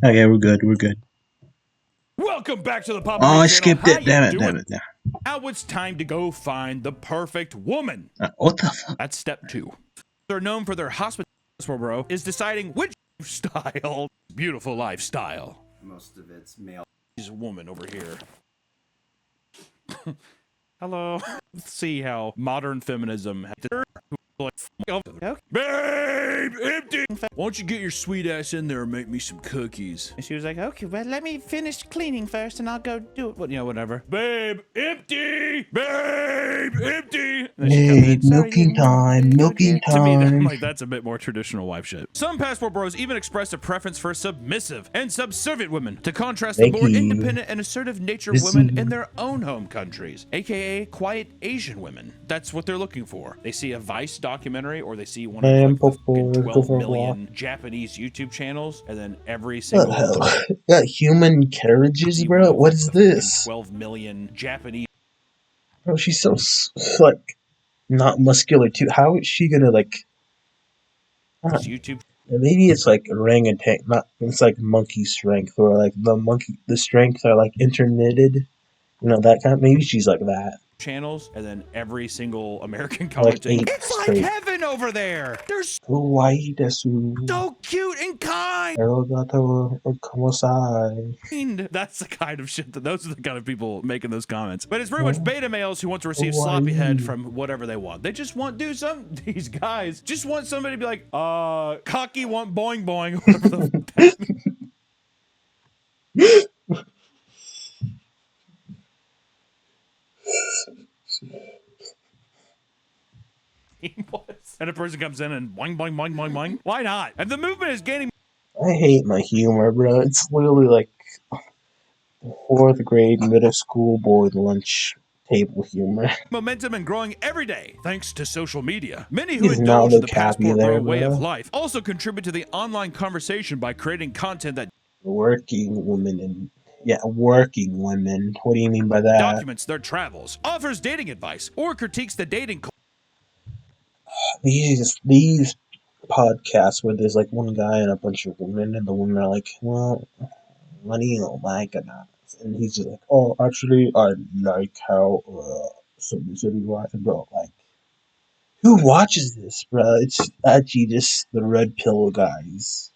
Okay, we're good. We're good. Welcome back to the Papa Oh, I channel. skipped How it. Damn you it. doing? Damn it. Damn Now it's time to go find the perfect woman. it. What the fuck? That's step 2. They're known for their hospitality, bro, is deciding which style, beautiful lifestyle. Most of it's male. She's a woman over here. Hello. Let's see how modern feminism has Babe, empty! Why don't you get your sweet ass in there and make me some cookies? And she was like, okay, well, let me finish cleaning first and I'll go do it. Well, you know, whatever. Babe, empty! Babe, empty! And then she comes Hey, in, "Sorry, milking time. Milking to me, time. that's a bit more traditional wife shit. Some passport bros even express a preference for submissive and subservient women to contrast the Thank more you. independent and assertive nature of This women is- in their own home countries, aka quiet Asian women. That's what they're looking for. They see a Vice documentary or they see one of like, the fucking 12 million Japanese YouTube channels, and then every What single the hell? Got human carriages, see bro? one of, What like, is the fucking this? 12 million Japanese Bro, she's so, like, not muscular, too. How is she gonna, like... YouTube Maybe it's like orangutan, not, it's like monkey strength, or like the strength are like interknitted. You know, that kind of, maybe she's like that. channels, and then every single American Like commenting, 8 it's like straight. heaven over there. They're Kawaii desu. so cute and kind. Arigato gozaimasu. That's the kind of shit that those are the kind of people making those comments. But it's pretty much beta males who want to receive sloppy head from whatever they want. They just want do some. These guys just want somebody to be like, cocky want boing boing. Whatever the fuck was. And a person comes in and boing boing boing boing boing. Why not? And the movement is gaining. I hate my humor, bro. It's literally like 4th grade middle school boy lunch table humor. Momentum and growing every day thanks to social media. Many who He's not indulge in the look happy passport there, bro way bro. of life also contribute to the online conversation by creating content that Working women and working women. What do you mean by that? documents their travels, offers dating advice, or critiques the dating culture. These podcasts where there's like one guy and a bunch of women, and the women are like, "Well, what do you like about us?" And he's just like, "Oh, actually, I like how submissive you are." Bro, like, who watches this, bro? It's actually just the red pill guys,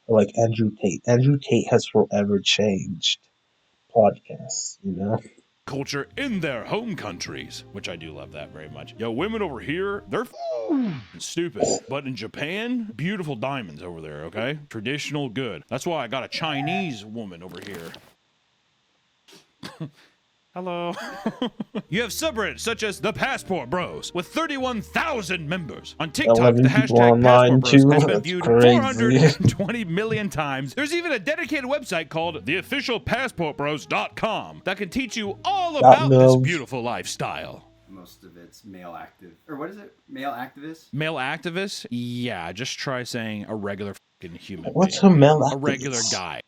like Andrew Tate. Andrew Tate has forever changed podcasts, you know. Culture in their home countries, which I do love that very much. Yo, women over here, they're stupid. But in Japan, beautiful diamonds over there, okay? Traditional good. That's why I got a Chinese woman over here. Hello. You have subreddits such as the Passport Bros with 31,000 members. On TikTok, 11 the people hashtag online, Passport Bros too. has been That's viewed crazy. 420 million times. There's even a dedicated website called theofficialpassportbros.com that can teach you all about this beautiful lifestyle. Most of it's male active, or what is it? Male activists? Male activists? Yeah, just try saying a regular fucking human What's being. a male activist? A regular guy.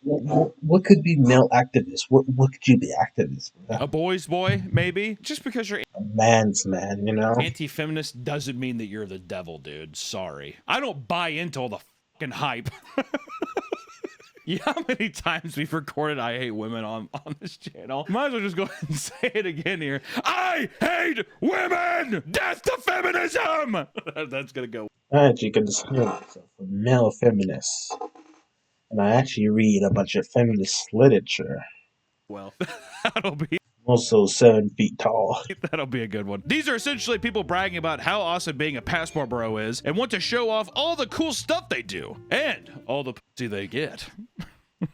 What could be male activist? What could you be activist, bro? A boy's boy, maybe? Just because you're A man's man, you know? anti-feminist doesn't mean that you're the devil, dude. Sorry. I don't buy into all the fucking hype. You know how many times we've recorded I hate women on this channel? Might as well just go ahead and say it again here. I hate women! Death to feminism! That's gonna go. I actually consider myself a male feminist. And I actually read a bunch of feminist literature. Well, that'll be I'm also 7 feet tall. that'll be a good one. These are essentially people bragging about how awesome being a passport bro is and want to show off all the cool stuff they do and all the pussy they get.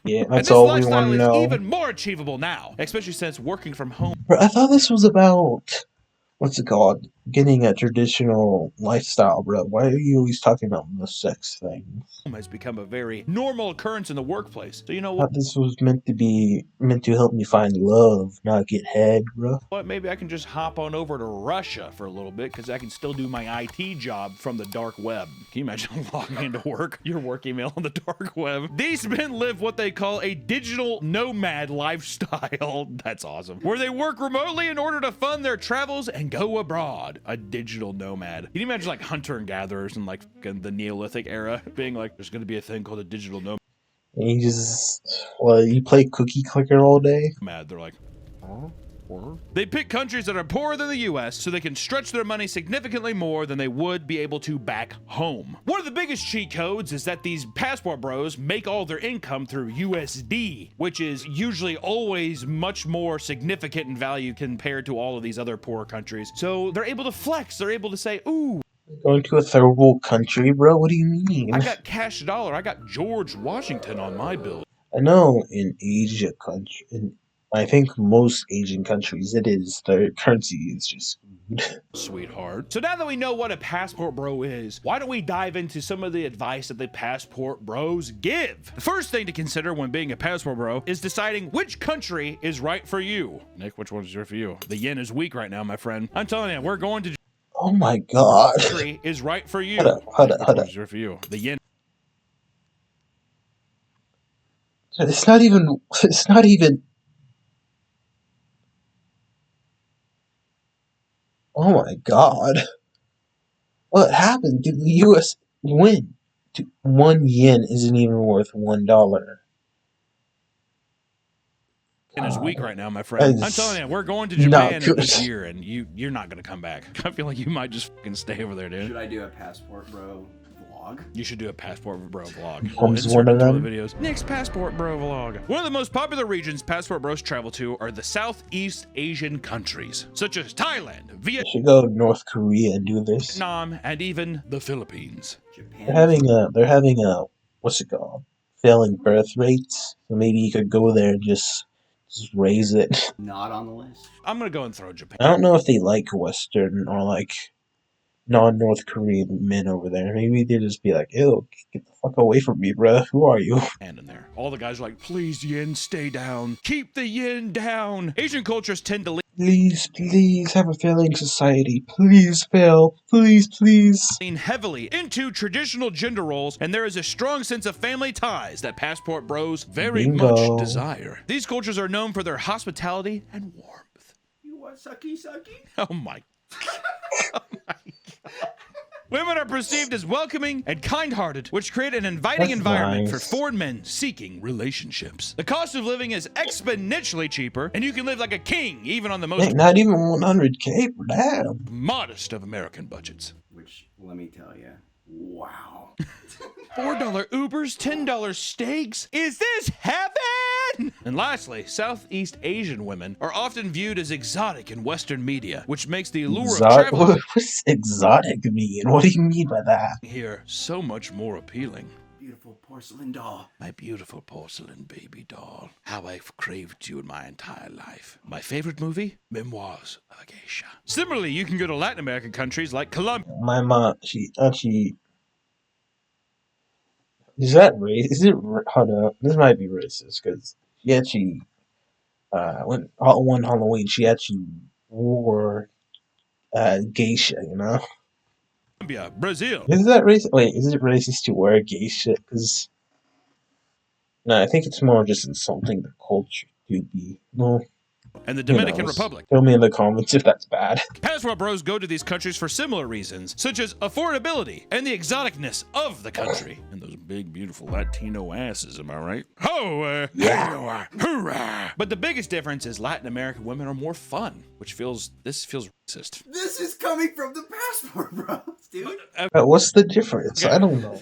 Yeah, And that's this all we lifestyle want to is know. even more achievable now, especially since working from home Bro, I thought this was about, what's it called? Getting a traditional lifestyle, bro. Why are you always talking about the sex things? has become a very normal occurrence in the workplace. So you know I thought this was meant to help me find love, not get head, bro. what? Maybe I can just hop on over to Russia for a little bit because I can still do my IT job from the dark web. Can you imagine logging into work, your work email on the dark web? These men live what they call a digital nomad lifestyle. That's awesome. Where they work remotely in order to fund their travels and go abroad. god, a digital nomad. Can you imagine like hunter and gatherers in like the Neolithic era being like, there's gonna be a thing called a digital And you just, well, you play Cookie Clicker all day? nomad? They're like, huh? They pick countries that are poorer than the US so they can stretch their money significantly more than they would be able to back home. One of the biggest cheat codes is that these passport bros make all their income through USD, which is usually always much more significant in value compared to all of these other poorer countries. So they're able to flex, they're able to say, ooh, Going to a third world country, bro? What do you mean? I got cash dollar, I got George Washington on my bill. I know in Asia country, I think most Asian countries, it is their currency is just food. Sweetheart. So now that we know what a passport bro is, why don't we dive into some of the advice that the passport bros give? The first thing to consider when being a passport bro is deciding which country is right for you. Nick, which one is right for you? The yen is weak right now, my friend. I'm telling you, we're going to Oh my god! country is right for you. Hold up. Which one is right for you? The yen. It's not even. It's not even. Oh my god! What happened? Did the U.S. win? 1 yen isn't even worth $1. Yen is weak right now, my friend. I'm telling you, we're going to Japan this year, and you're not gonna come back. I feel like you might just fucking stay over there, dude. Should I do a passport bro vlog? You should do a passport bro vlog. Comes Insert one of it into them. the videos. Nick's passport bro vlog. One of the most popular regions passport bros travel to are the Southeast Asian countries, such as Thailand, I should go to North Korea and do this. Vietnam, and even the Philippines. Japan. They're having a what's it called? Failing birth rates. So maybe you could go there and just raise it. Not on the list. I'm gonna go and throw Japan I don't know if they like Western or like non-North Korean men over there. Maybe they just be like, ew, get the fuck away from me, bruh. Who are you? in there. All the guys are like, please yen, stay down. Keep the yen down. Asian cultures tend to Please have a failing society. Please fail. Please. lean heavily into traditional gender roles, and there is a strong sense of family ties that passport bros very Bingo. much desire. These cultures are known for their hospitality and warmth. You want sucky? Oh my. Oh my God. Women are perceived as welcoming and kind-hearted, which create an inviting That's environment nice. for foreign men seeking relationships. The cost of living is exponentially cheaper, and you can live like a king even on the most Ain't not even 100K for that. modest of American budgets. Which, let me tell you, wow. $4 Ubers, $10 steaks? Is this heaven? And lastly, Southeast Asian women are often viewed as exotic in Western media, which makes the allure of traveling What's exotic mean? What do you mean by that? here so much more appealing. Beautiful porcelain doll. My beautiful porcelain baby doll. How I've craved you in my entire life. My favorite movie? Memoirs of a Geisha. Similarly, you can go to Latin American countries like Colombia. My mom, she actually. Is that racist? Is it? Hold up. This might be racist because she actually. When one Halloween, she actually wore geisha, you know? Brazil. Is that racist? Wait, is it racist to wear geisha? Because. No, I think it's more just insulting the culture to be. No. And the Who Dominican knows? Republic. Tell me in the comments if that's bad. Passport bros go to these countries for similar reasons, such as affordability and the exoticness of the country. And those big, beautiful Latino asses, am I right? Ho! Yeah. Hoorah! But the biggest difference is Latin American women are more fun, which feels racist. This is coming from the passport bros, dude. What's the difference? Okay. I don't know.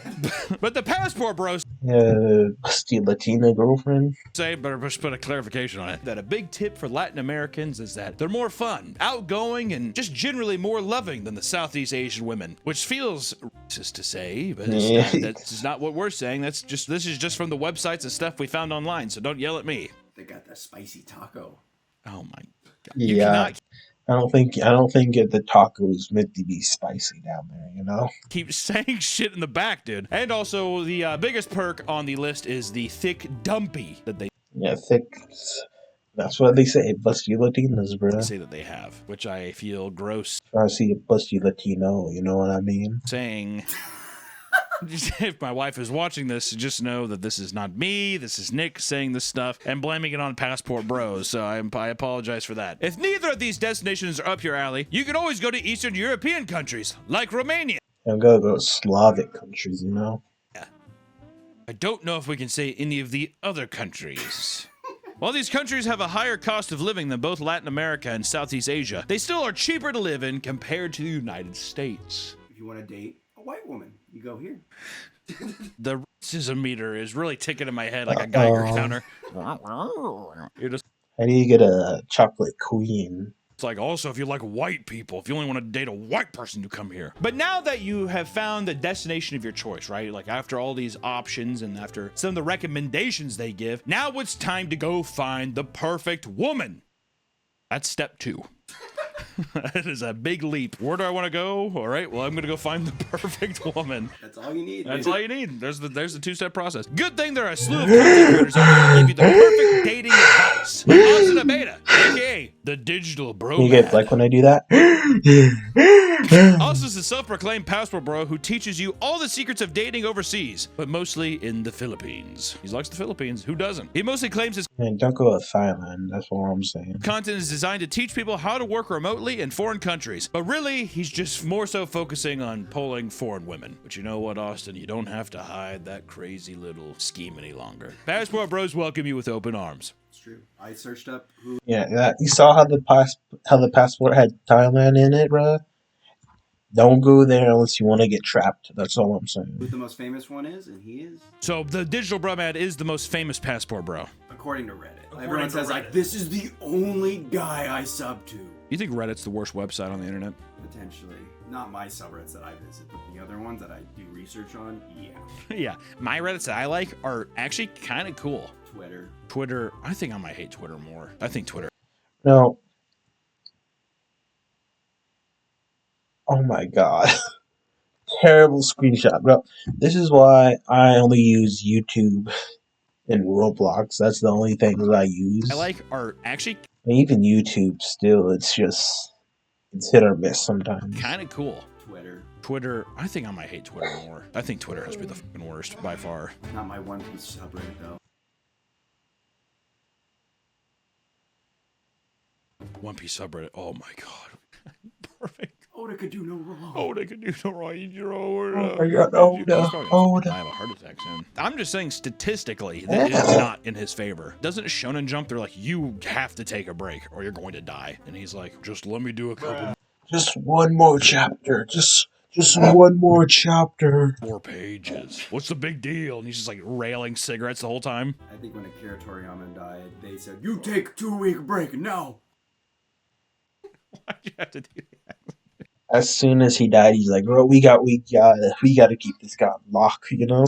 But the passport bros Busty Latina girlfriend. say, better just put a clarification on it, that a big tip for Latin Americans is that they're more fun, outgoing, and just generally more loving than the Southeast Asian women, which feels racist to say, but that's not what we're saying. This is just from the websites and stuff we found online, so don't yell at me. They got the spicy taco. Oh my God. You Yeah. cannot I don't think the taco is meant to be spicy down there, you know? keep saying shit in the back, dude. And also, the biggest perk on the list is the thick dumpy that they Yeah, thick. That's what they say. Busty Latinas, bruh. say that they have, which I feel gross Try to see a busty Latino, you know what I mean? saying. If my wife is watching this, just know that this is not me. This is Nick saying this stuff and blaming it on Passport Bros. So I apologize for that. If neither of these destinations are up your alley, you can always go to Eastern European countries like Romania. I'm gonna go to Slavic countries, you know? I don't know if we can say any of the other countries. While these countries have a higher cost of living than both Latin America and Southeast Asia, they still are cheaper to live in compared to the United States. If you want to date a white woman, you go here. The racism meter is really ticking in my head like a Geiger counter. You're just, How do you get a chocolate queen? it's like, also, if you like white people, if you only want to date a white person, you come here. But now that you have found the destination of your choice, right? Like after all these options and after some of the recommendations they give, now it's time to go find the perfect woman. That's step 2. That is a big leap. Where do I want to go? All right, well, I'm going to go find the perfect woman. That's all you need. That's all you need. There's the 2-step process. Good thing there are a slew of content creators out there to give you the perfect dating advice. Like Austin Beta, aka the digital bro. You get like when I do that? Austin is a self-proclaimed passport bro who teaches you all the secrets of dating overseas, but mostly in the Philippines. He likes the Philippines. Who doesn't? He mostly claims his Man, don't go to Thailand. That's all I'm saying. content is designed to teach people how to work remotely in foreign countries, but really, he's just more so focusing on polling foreign women. But you know what, Austin? You don't have to hide that crazy little scheme any longer. Passport bros welcome you with open arms. It's true. I searched up who Yeah, you saw how the passport had Thailand in it, bruh? Don't go there unless you want to get trapped. That's all I'm saying. the most famous one is, and he is, So the digital bro man is the most famous passport bro. according to Reddit. Everyone says like, this is the only guy I sub to. You think Reddit's the worst website on the internet? Potentially. Not my subreddits that I visit, but the other ones that I do research on, yeah. Yeah, my Reddits that I like are actually kind of cool. Twitter. Twitter, I think I might hate Twitter more. I think Twitter. No. Oh my god. Terrible screenshot, bro. This is why I only use YouTube and Roblox. That's the only things I use. I like are actually And even YouTube still, it's hit or miss sometimes. kind of cool. Twitter. Twitter, I think I might hate Twitter more. I think Twitter has to be the fucking worst by far. Not my One Piece subreddit though. One Piece subreddit. Oh my god. Perfect. Oda could do no wrong. Oh, they could do no right. Oh my god, Oda. I have a heart attack soon. I'm just saying statistically, that it is not in his favor. Doesn't Shonen Jump, they're like, you have to take a break or you're going to die. And he's like, just let me do a couple Just one more chapter. Just one more chapter. more pages. What's the big deal? And he's just like railing cigarettes the whole time. I think when Akira Toriyama died, they said, you take a 2-week break now. Why'd you have to do that? As soon as he died, he's like, bro, we gotta keep this guy locked, you know?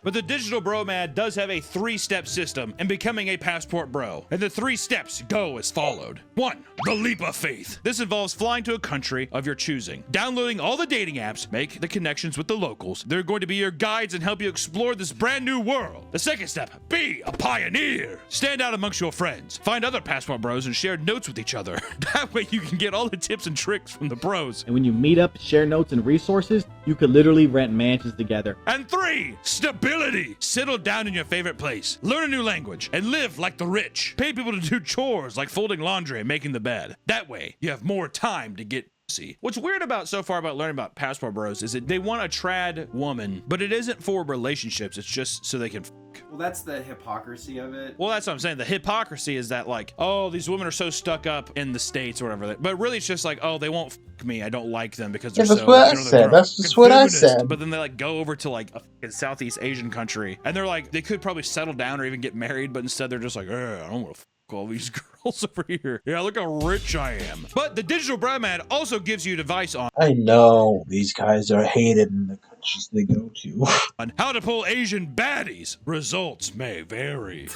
But the digital bro man does have a 3-step system in becoming a passport bro. And the 3 steps go as followed. 1. The leap of faith. This involves flying to a country of your choosing, downloading all the dating apps, make the connections with the locals. They're going to be your guides and help you explore this brand new world. The 2nd step, be a pioneer. Stand out amongst your friends. Find other passport bros and share notes with each other. That way you can get all the tips and tricks from the bros. And when you meet up, share notes and resources, you could literally rent mansions together. And 3, stability. Settle down in your favorite place, learn a new language, and live like the rich. Pay people to do chores like folding laundry and making the bed. That way, you have more time to get pussy. What's weird about so far about learning about passport bros is that they want a trad woman, but it isn't for relationships. It's just so they can Well, that's the hypocrisy of it. Well, that's what I'm saying. The hypocrisy is that, like, oh, these women are so stuck up in the States or whatever. But really, it's just like, oh, they won't fuck me. I don't like them because they're Yeah, that's so. what I you know, said. they're That's just what I feminist. said. But then they like go over to like a fucking Southeast Asian country, and they're like, they could probably settle down or even get married, but instead they're just like, I don't want to fuck all these girls over here. Yeah, look how rich I am. But the digital bro man also gives you advice I know these guys are hated in the countries they go to. on how to pull Asian baddies. Results may vary.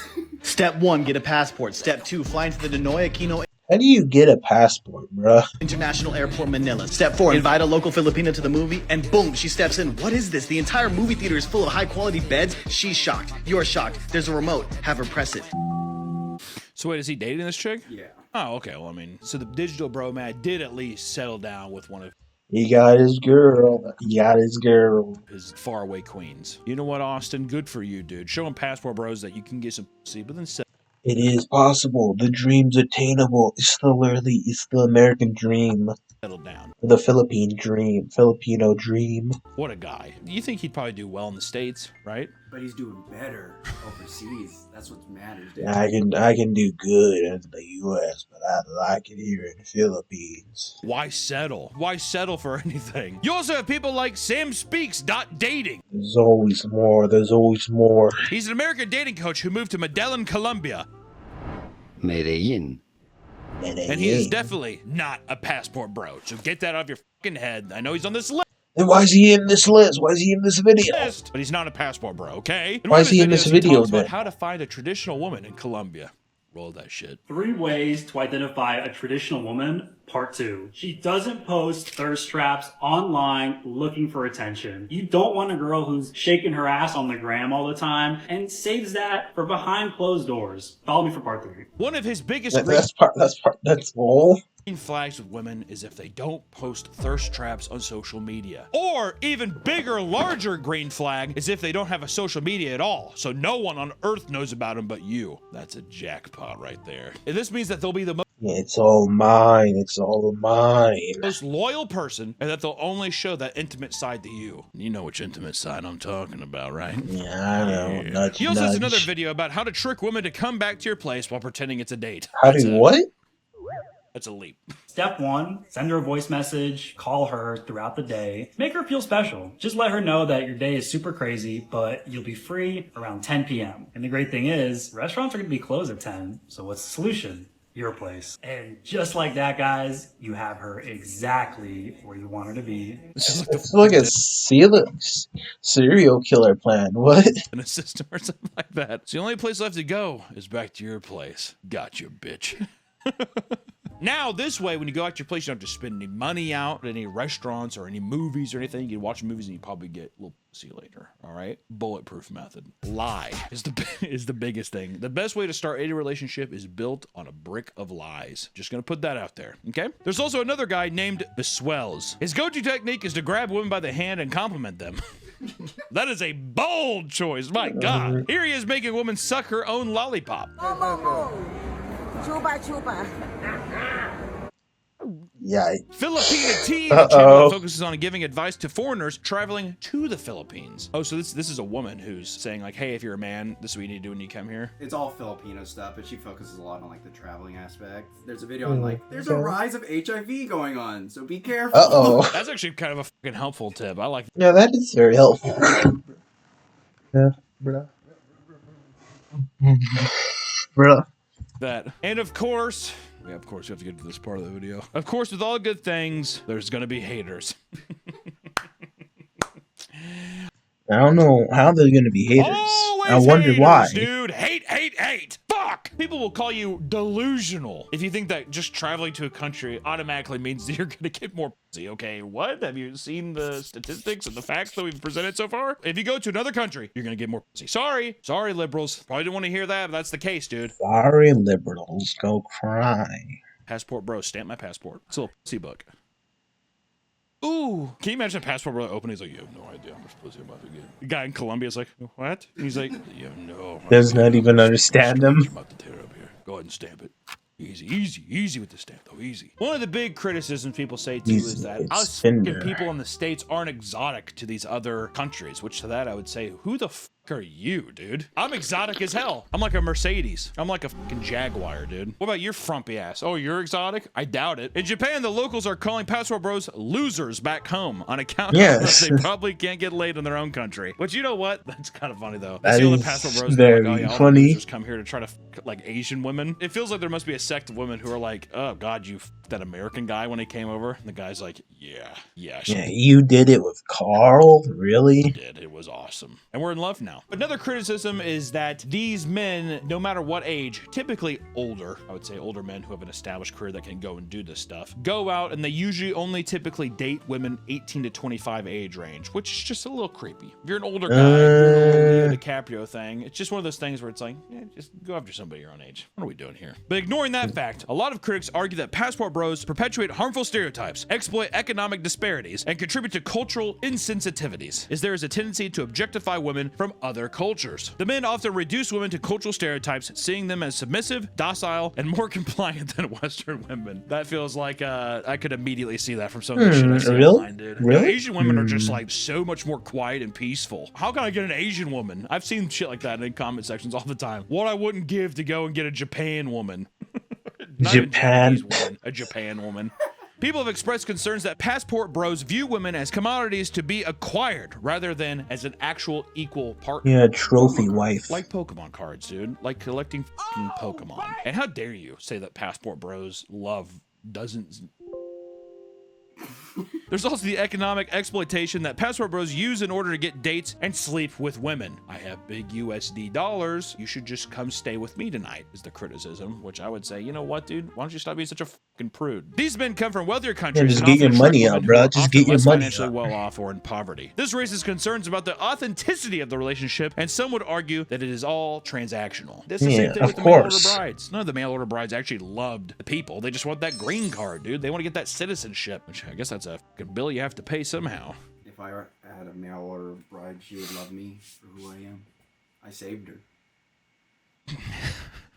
Step 1, get a passport. Step 2, fly into the Ninoy Aquino How do you get a passport, bruh? International Airport, Manila. Step 4, invite a local Filipina to the movie, and boom, she steps in. What is this? The entire movie theater is full of high-quality beds? She's shocked. You're shocked. There's a remote. Have her press it. So wait, is he dating this chick? Yeah. Oh, okay. Well, I mean, so the digital bro man did at least settle down with one of He got his girl. He got his girl. His faraway queens. You know what, Austin? Good for you, dude. Showing Passport Bros that you can get some pussy, but then It is possible. The dream's attainable. It's the American dream. settle down. The Philippine dream. Filipino dream. What a guy. You think he'd probably do well in the States, right? But he's doing better overseas. That's what matters, dude. I can do good in the U.S., but I like it here in the Philippines. Why settle? Why settle for anything? You also have people like Sam Speaks Dating. There's always more. There's always more. He's an American dating coach who moved to Medellin, Colombia. Medellin. And he is definitely not a passport bro. So get that out of your fucking head. I know he's on this list, Then why is he in this list? Why is he in this video? but he's not a passport bro, okay? And Why one is of his he in this videos, video, talks about then? how to find a traditional woman in Colombia. Roll that shit. 3 ways to identify a traditional woman, part 2. She doesn't post thirst traps online looking for attention. You don't want a girl who's shaking her ass on the gram all the time and saves that for behind closed doors. Follow me for part 3. One of his biggest That's all. green flags with women is if they don't post thirst traps on social media. Or even bigger, larger green flag is if they don't have a social media at all. So no one on earth knows about them but you. That's a jackpot right there. And this means that they'll be the Yeah, it's all mine. It's all mine. most loyal person and that they'll only show that intimate side to you. You know which intimate side I'm talking about, right? Yeah, I know. Nudge, He also has nudge. another video about how to trick women to come back to your place while pretending it's a date. How That's do a- what? That's a leap. Step 1, send her a voice message, call her throughout the day. Make her feel special. Just let her know that your day is super crazy, but you'll be free around 10 p.m. And the great thing is, restaurants are going to be closed at 10, so what's the solution? Your place. And just like that, guys, you have her exactly where you want her to be. It's like a serial killer plan. What? An assistant or something like that. So the only place left to go is back to your place. Gotcha, bitch. Now, this way, when you go out to your place, you don't have to spend any money out at any restaurants or any movies or anything. You can watch movies and you probably get a little pussy later. All right? Bulletproof method. Lie is the biggest thing. The best way to start any relationship is built on a brick of lies. Just gonna put that out there. Okay? There's also another guy named Beswells. His go-to technique is to grab women by the hand and compliment them. That is a bold choice. My God. Here he is making a woman suck her own lollipop. Chupa chupa. Yeah. Filipina Tea, Uh-oh. the channel that focuses on giving advice to foreigners traveling to the Philippines. Oh, so this is a woman who's saying like, hey, if you're a man, this is what you need to do when you come here. It's all Filipino stuff, but she focuses a lot on like the traveling aspect. There's a video on like, there's a rise of HIV going on, so be careful. Uh-oh. That's actually kind of a fucking helpful tip. I like Yeah, that is very helpful. Yeah, bruh. that. And of course, we have to get to this part of the video. Of course, with all good things, there's gonna be haters. I don't know how they're gonna be haters. Always I wonder haters, why. dude. Hate. Fuck. People will call you delusional if you think that just traveling to a country automatically means that you're gonna get more pussy. Okay, what? Have you seen the statistics and the facts that we've presented so far? If you go to another country, you're gonna get more pussy. Sorry, liberals. Probably didn't want to hear that, but that's the case, dude. Sorry, liberals, go cry. Passport bro, stamp my passport. It's a little pussy book. Ooh, can you imagine a passport bro open? He's like, you have no idea how much pussy I'm about to get. The guy in Colombia's like, what? And he's like, you have no. Does idea not even how much understand pussy him. I'm about to tear up here. Go ahead and stamp it. Easy with the stamp though, easy. One of the big criticisms people say too is Easy, that it's us Tinder. fucking people in the States aren't exotic to these other countries, which to that I would say, who the fuck are you, dude? I'm exotic as hell. I'm like a Mercedes. I'm like a fucking Jaguar, dude. What about your frumpy ass? Oh, you're exotic? I doubt it. In Japan, the locals are calling passport bros losers back home on account Yes. of they probably can't get laid in their own country. But you know what? That's kind of funny though. I That see all the is passport bros very like, oh, yeah, all the funny. losers come here to try to like Asian women. It feels like there must be a sect of women who are like, oh God, you that American guy when he came over. And the guy's like, yeah, she Yeah, you did it with Carl? Really? did. It was awesome. And we're in love now. Another criticism is that these men, no matter what age, typically older, I would say older men who have an established career that can go and do this stuff, go out and they usually only typically date women 18 to 25 age range, which is just a little creepy. If you're an older guy, you're a little Leo DiCaprio thing. It's just one of those things where it's like, just go after somebody your own age. What are we doing here? But ignoring that fact, a lot of critics argue that passport bros perpetuate harmful stereotypes, exploit economic disparities, and contribute to cultural insensitivities, as there is a tendency to objectify women from other cultures. The men often reduce women to cultural stereotypes, seeing them as submissive, docile, and more compliant than Western women. That feels like I could immediately see that from some of the shit I see online, dude. Really? Asian women are just like so much more quiet and peaceful. How can I get an Asian woman? I've seen shit like that in comment sections all the time. What I wouldn't give to go and get a Japan woman. Not even Japan. Japanese woman, a Japan woman. People have expressed concerns that passport bros view women as commodities to be acquired rather than as an actual equal partner. Yeah, trophy wife. Like Pokemon cards, dude. Like collecting fucking Pokemon. And how dare you say that passport bros love dozens... There's also the economic exploitation that passport bros use in order to get dates and sleep with women. I have big USD dollars. You should just come stay with me tonight, is the criticism, which I would say, you know what, dude? Why don't you stop being such a fucking prude? These men come from wealthier countries. just and get your often money attract up, women bro. who are Just often get your less money financially up. well off or in poverty. This raises concerns about the authenticity of the relationship, and some would argue that it is all transactional. That's the Yeah, same thing of with the mail order course. brides. None of the mail order brides actually loved the people. They just want that green card, dude. They want to get that citizenship, which I guess that's a fucking bill you have to pay somehow. If I had a mail order bride, she would love me for who I am. I saved her.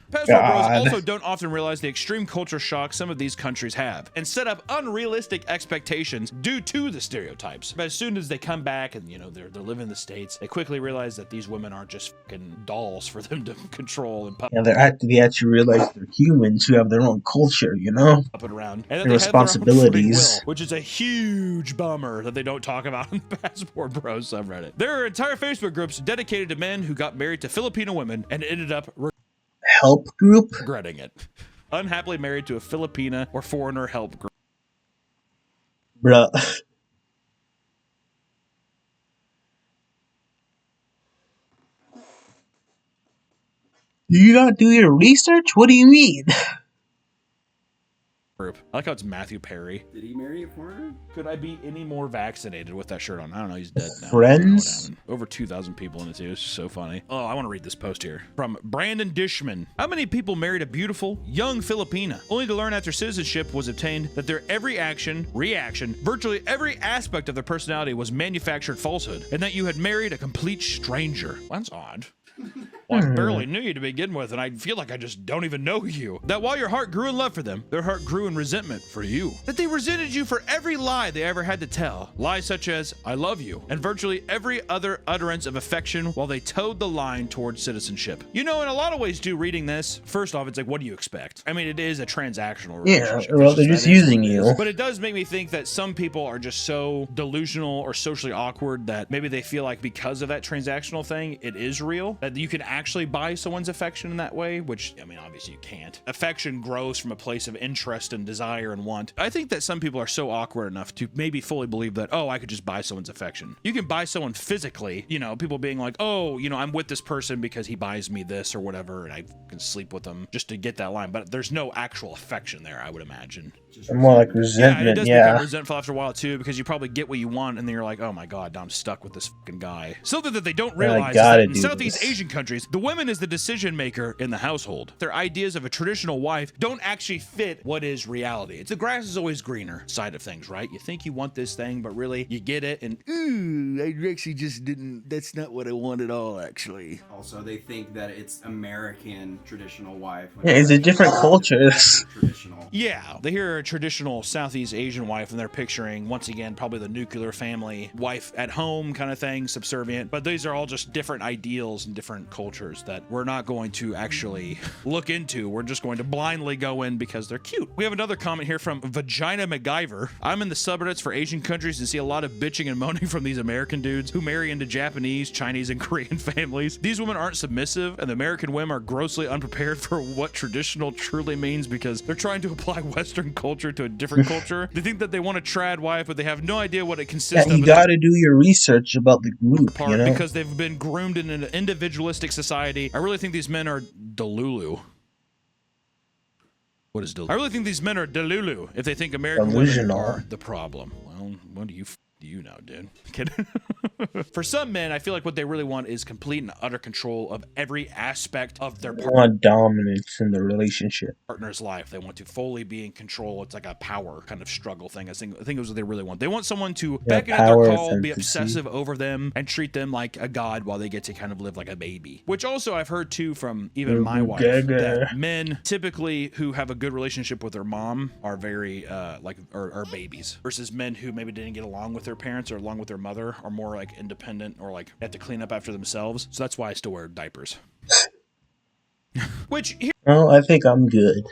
Passport bros God. also don't often realize the extreme culture shock some of these countries have and set up unrealistic expectations due to the stereotypes. But as soon as they come back and, you know, they're living in the States, they quickly realize that these women aren't just fucking dolls for them to control and Yeah, they actually realize they're humans who have their own culture, you know? up and around. And that And they have their own responsibilities. free will, which is a huge bummer that they don't talk about on the Passport Bros subreddit. There are entire Facebook groups dedicated to men who got married to Filipino women and ended up Help group? regretting it. Unhappily married to a Filipina or foreigner help group. Bruh. You gotta do your research? What do you mean? I like how it's Matthew Perry. Did he marry a foreigner? Could I be any more vaccinated with that shirt on? I don't know. He's dead now. Friends? I don't know what happened. Over 2,000 people in it too. It's so funny. Oh, I want to read this post here from Brandon Dishman. How many people married a beautiful young Filipina, only to learn after citizenship was obtained that their every action, reaction, virtually every aspect of their personality was manufactured falsehood, and that you had married a complete stranger? Well, that's odd. Well, I barely knew you to begin with, and I feel like I just don't even know you. That while your heart grew in love for them, their heart grew in resentment for you. That they resented you for every lie they ever had to tell. Lies such as, I love you, and virtually every other utterance of affection while they towed the line towards citizenship. You know, in a lot of ways, too, reading this, first off, it's like, what do you expect? I mean, it is a transactional relationship. Yeah, well, It's they're that just is using what it you. is. But it does make me think that some people are just so delusional or socially awkward that maybe they feel like because of that transactional thing, it is real. That you can actually buy someone's affection in that way, which, I mean, obviously you can't. Affection grows from a place of interest and desire and want. I think that some people are so awkward enough to maybe fully believe that, oh, I could just buy someone's affection. You can buy someone physically, you know, people being like, oh, you know, I'm with this person because he buys me this or whatever, and I can sleep with them just to get that line. But there's no actual affection there, I would imagine. More like Yeah, and it resentment, does yeah. become resentful after a while too, because you probably get what you want, and then you're like, "Oh my god, now I'm stuck with this fucking guy." Something that they don't realize is gotta that in do Southeast this. Asian countries, the woman is the decision maker in the household. Their ideas of a traditional wife don't actually fit what is reality. It's the grass is always greener side of things, right? You think you want this thing, but really you get it, and ooh, I actually just didn't. That's not what I want at all, actually. Also, they think that it's American traditional wife. Yeah, it's a different culture. Traditional. Yeah, they hear a traditional Southeast Asian wife and they're picturing, once again, probably the nuclear family, wife at home kind of thing, subservient. But these are all just different ideals and different cultures that we're not going to actually look into. We're just going to blindly go in because they're cute. We have another comment here from Vagina MacGyver. I'm in the subreddits for Asian countries and see a lot of bitching and moaning from these American dudes who marry into Japanese, Chinese, and Korean families. These women aren't submissive, and the American women are grossly unprepared for what traditional truly means because they're trying to apply Western culture to a different culture. They think that they want a trad wife, but they have no idea what it Yeah, consists of. you in gotta do your research about the group, part you know? because they've been groomed in an individualistic society. I really think these men are Delulu. What is Delulu? I really think these men are Delulu if they think American women Delusional. are the problem. Well, what do you you know, dude. Kidding. For some men, I feel like what they really want is complete and utter control of every aspect of their They want dominance in the relationship. partner's life. They want to fully be in control. It's like a power kind of struggle thing. I think it was what they really want. They want someone to beckon at their power, call, be fantasy. obsessive over them, and treat them like a god while they get to kind of live like a baby. Which also I've heard too from even my wife that men typically who have a good relationship with their mom are very are babies, versus men who maybe didn't get along with their parents or along with their mother are more like independent or like have to clean up after themselves. So that's why I still wear diapers. Which Well, I think I'm good.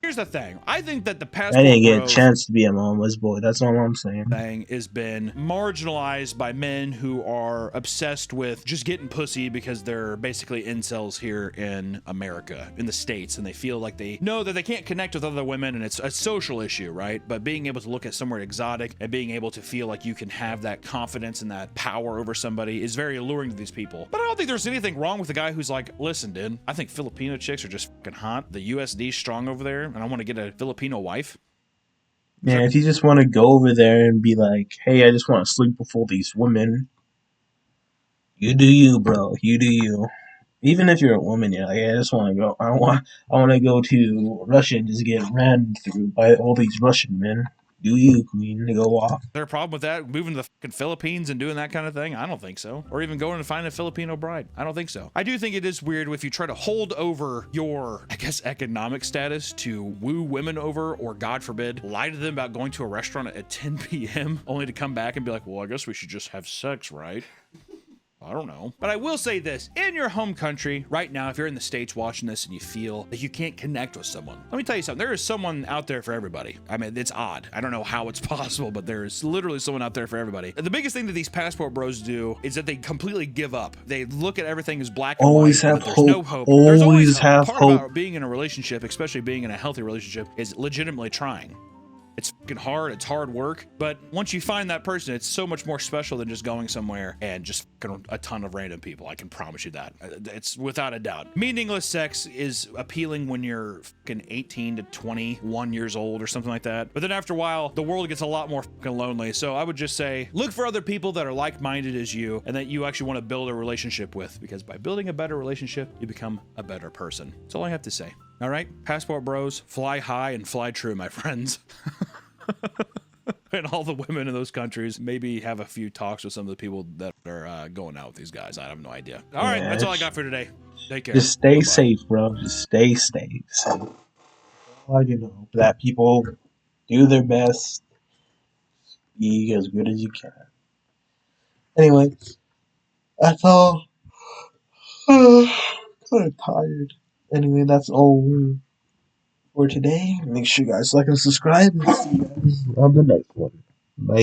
here's the thing. I think that the I didn't get a Bros chance to be a mama's boy. That's all I'm saying. thing has been marginalized by men who are obsessed with just getting pussy because they're basically incels here in America, in the States, and they feel like they know that they can't connect with other women, and it's a social issue, right? But being able to look at somewhere exotic and being able to feel like you can have that confidence and that power over somebody is very alluring to these people. But I don't think there's anything wrong with the guy who's like, listen, dude, I think Filipino chicks are just fucking hot. The USD's strong over there, and I want to get a Filipino wife. Man, if you just want to go over there and be like, hey, I just want to sleep with all these women, you do you, bro. You do you. Even if you're a woman, you're like, I just want to go. I want to go to Russia and just get ran through by all these Russian men. Do you, queen? To go off. Is there a problem with that? Moving to the fucking Philippines and doing that kind of thing? I don't think so. Or even going to find a Filipino bride? I don't think so. I do think it is weird if you try to hold over your, I guess, economic status to woo women over, or God forbid, lie to them about going to a restaurant at 10 p.m. only to come back and be like, well, I guess we should just have sex, right? I don't know. But I will say this, in your home country right now, if you're in the States watching this and you feel that you can't connect with someone, let me tell you something. There is someone out there for everybody. I mean, it's odd. I don't know how it's possible, but there is literally someone out there for everybody. The biggest thing that these passport bros do is that they completely give up. They look at everything as black and Always white. have But there's hope. no hope. There's always have Part hope. about being in a relationship, especially being in a healthy relationship, is legitimately trying. It's fucking hard. It's hard work. But once you find that person, it's so much more special than just going somewhere and just fucking a ton of random people. I can promise you that. It's without a doubt. Meaningless sex is appealing when you're fucking 18 to 21 years old or something like that. But then after a while, the world gets a lot more fucking lonely. So I would just say, look for other people that are like-minded as you and that you actually want to build a relationship with, because by building a better relationship, you become a better person. That's all I have to say. All right, passport bros, fly high and fly true, my friends. And all the women in those countries, maybe have a few talks with some of the people that are going out with these guys. I have no idea. All right, that's all I got for today. Take care. Just stay Bye-bye. safe, bro. Just stay safe. All you know, that people do their best, be as good as you can. Anyway, that's all. Kind of tired. Anyway, that's all for today. Make sure you guys like and subscribe, and see you guys on the next one. Bye.